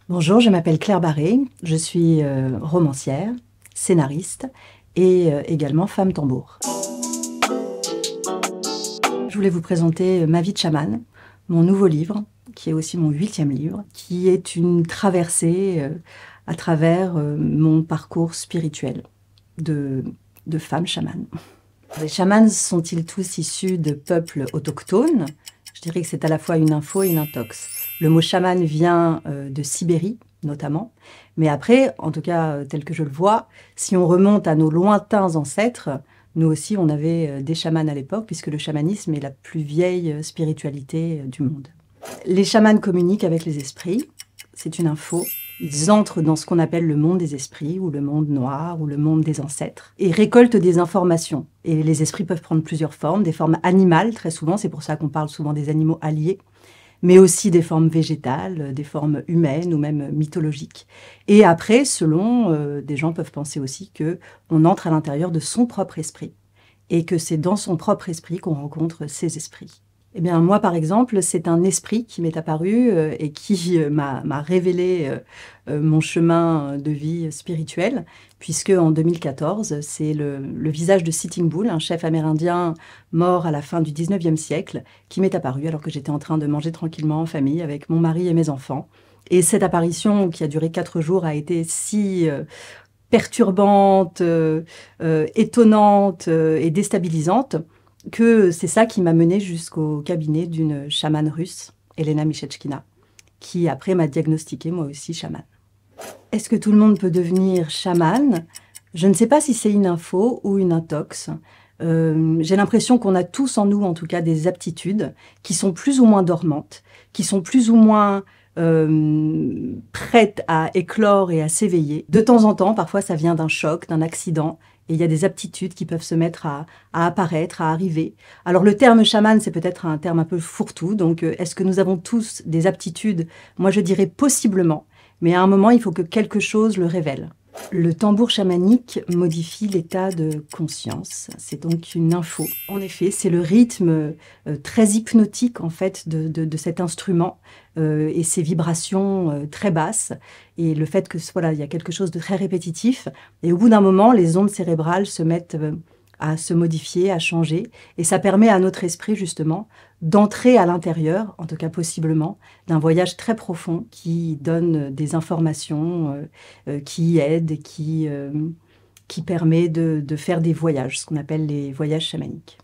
Bonjour, je m'appelle Claire Barré, je suis romancière, scénariste et également femme tambour. Je voulais vous présenter Ma vie de chamane, mon nouveau livre, qui est aussi mon 8e livre, qui est une traversée à travers mon parcours spirituel de, de femme chamane. Les chamans sont-ils tous issus de peuples autochtones? Je dirais que c'est à la fois une info et une intox. Le mot chaman vient de Sibérie, notamment. Mais après, en tout cas, tel que je le vois, si on remonte à nos lointains ancêtres, nous aussi, on avait des chamans à l'époque, puisque le chamanisme est la plus vieille spiritualité du monde. Les chamans communiquent avec les esprits, c'est une info. Ils entrent dans ce qu'on appelle le monde des esprits, ou le monde noir, ou le monde des ancêtres, et récoltent des informations. Et les esprits peuvent prendre plusieurs formes, des formes animales, très souvent, c'est pour ça qu'on parle souvent des animaux alliés, mais aussi des formes végétales, des formes humaines ou même mythologiques. Et après, selon, des gens peuvent penser aussi qu'on entre à l'intérieur de son propre esprit, et que c'est dans son propre esprit qu'on rencontre ses esprits. Eh bien, moi, par exemple, c'est un esprit qui m'est apparu et qui m'a révélé mon chemin de vie spirituel, puisque en 2014, c'est le visage de Sitting Bull, un chef amérindien mort à la fin du 19e siècle, qui m'est apparu alors que j'étais en train de manger tranquillement en famille avec mon mari et mes enfants. Et cette apparition, qui a duré 4 jours, a été si perturbante, étonnante et déstabilisante, que c'est ça qui m'a menée jusqu'au cabinet d'une chamane russe, Elena Mishechkina, qui après m'a diagnostiqué moi aussi chamane. Est-ce que tout le monde peut devenir chamane? Je ne sais pas si c'est une info ou une intox. J'ai l'impression qu'on a tous en nous, en tout cas, des aptitudes qui sont plus ou moins dormantes, qui sont plus ou moins prêtes à éclore et à s'éveiller. De temps en temps, parfois ça vient d'un choc, d'un accident, et il y a des aptitudes qui peuvent se mettre à apparaître, à arriver. Alors le terme chaman, c'est peut-être un terme un peu fourre-tout, donc est-ce que nous avons tous des aptitudes? Moi je dirais possiblement, mais à un moment il faut que quelque chose le révèle. Le tambour chamanique modifie l'état de conscience, c'est donc une info. En effet, c'est le rythme très hypnotique en fait de cet instrument et ses vibrations très basses et le fait que voilà, il y a quelque chose de très répétitif et au bout d'un moment, les ondes cérébrales se mettent à se modifier, à changer et ça permet à notre esprit justement d'entrer à l'intérieur, en tout cas possiblement, d'un voyage très profond qui donne des informations, qui aide, qui permet de faire des voyages, ce qu'on appelle les voyages chamaniques.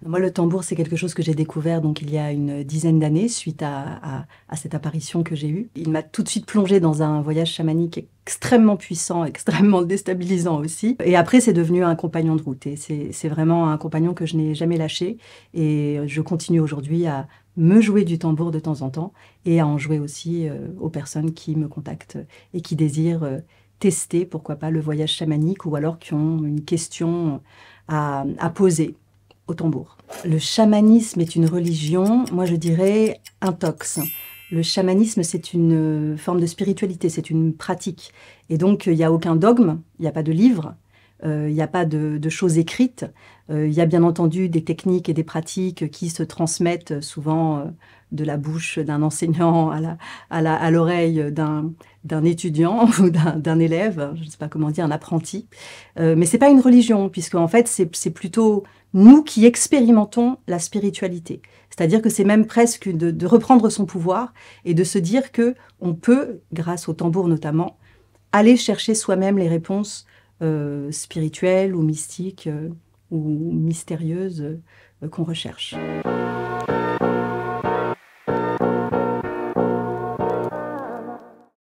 Moi, le tambour, c'est quelque chose que j'ai découvert donc, il y a une dizaine d'années, suite à cette apparition que j'ai eue. Il m'a tout de suite plongée dans un voyage chamanique extrêmement puissant, extrêmement déstabilisant aussi. Et après, c'est devenu un compagnon de route. Et c'est vraiment un compagnon que je n'ai jamais lâché. Et je continue aujourd'hui à me jouer du tambour de temps en temps et à en jouer aussi aux personnes qui me contactent et qui désirent tester, pourquoi pas, le voyage chamanique ou alors qui ont une question à poser au tambour. Le chamanisme est une religion, moi je dirais intox. Le chamanisme, c'est une forme de spiritualité, c'est une pratique. Et donc, il n'y a aucun dogme, il n'y a pas de livre, il n'y a pas de choses écrites. Il y a bien entendu des techniques et des pratiques qui se transmettent souvent de la bouche d'un enseignant à l'oreille d'un étudiant ou d'un élève, je ne sais pas comment dire, un apprenti. Mais ce n'est pas une religion, puisque en fait, c'est plutôt nous qui expérimentons la spiritualité. C'est-à-dire que c'est même presque de reprendre son pouvoir et de se dire que on peut, grâce au tambour notamment, aller chercher soi-même les réponses spirituelles ou mystiques ou mystérieuses qu'on recherche.